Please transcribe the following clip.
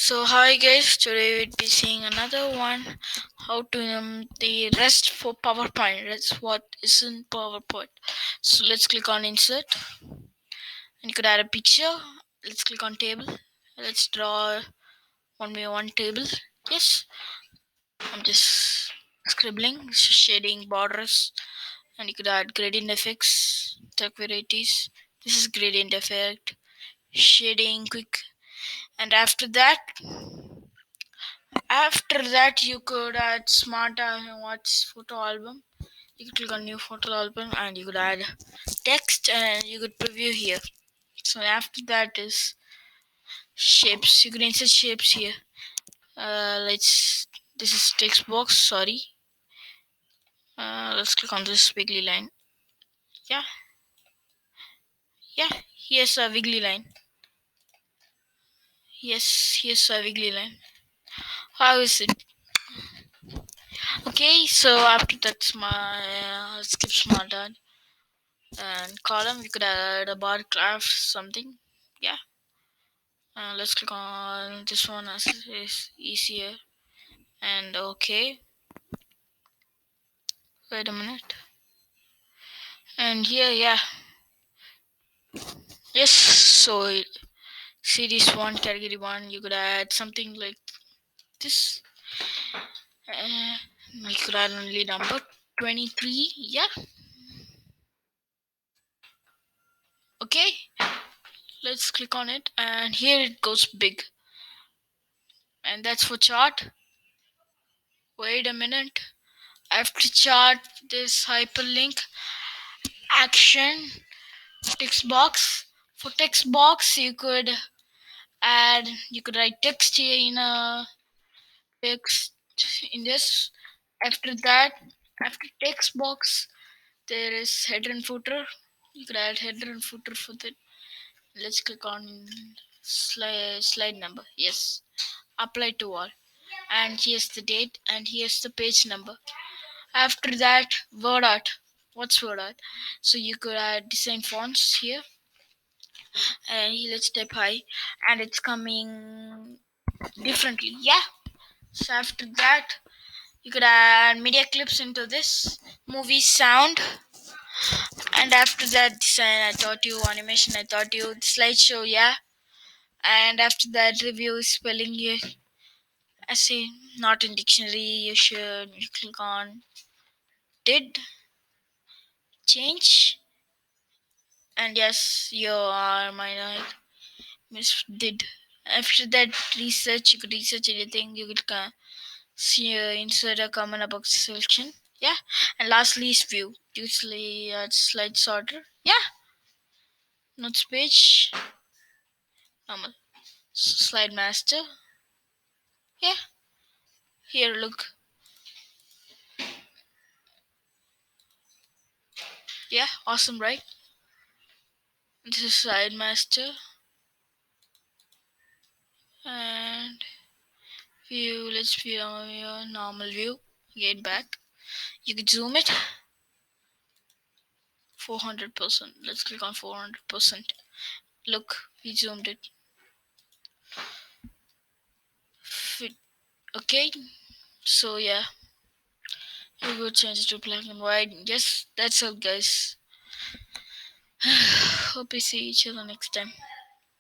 So hi guys, today we'll be seeing another one, how to the rest for PowerPoint. That's what is in PowerPoint. So let's click on insert and you could add a picture. Let's click on table. Let's draw one by one table. Yes, I'm just scribbling, shading borders, and you could add gradient effects, text varieties. This is gradient effect, shading quick, and after that you could add smart watch photo album. You could click on new photo album and you could add text and you could preview here. So after that is shapes. You could insert shapes here. Let's this is text box, sorry. Let's click on this wiggly line. Yeah, yeah, here's a wiggly line. Yes, here's a wiggly line. How is it? Okay, so after that's my skip smart art and column. You could add a bar graph something. Yeah. Let's click on this one as is easier. And okay. Wait a minute. And here, yeah. Yes. So series one, category one. You could add something like this. You could add only number 23. Yeah. Okay. Let's click on it, and here it goes big. And that's for chart. Wait a minute. After chart, this hyperlink action text box. For text box, you could write text here in a text in this. After that, after text box, there is header and footer. You could add header and footer for that. Let's click on slide number. Yes, apply to all. And here's the date, and here's the page number. After that, word art. What's word art? So you could add design fonts here, and let's type high, and it's coming differently. Yeah. So after that, you could add media clips into this movie sound, and after that, design. I taught you animation. I taught you slideshow. Yeah. And after that, review spelling. You, I say not in dictionary. You should click on did change, and yes, you are my miss did. After that, research. You could research anything. You could see insert a common box selection. Yeah. And lastly is view. Usually slide sorter. Yeah. Notes page. Normal. Slide master. Yeah. Here look. Yeah. Awesome, right? This is slide master. And view. Let's view your normal view. Get back. You could zoom it. 400%. Let's click on 400%. Look, we zoomed it. Fit. Okay. So yeah. You go change it to black and white. Yes, that's all, guys. Hope we see each other next time.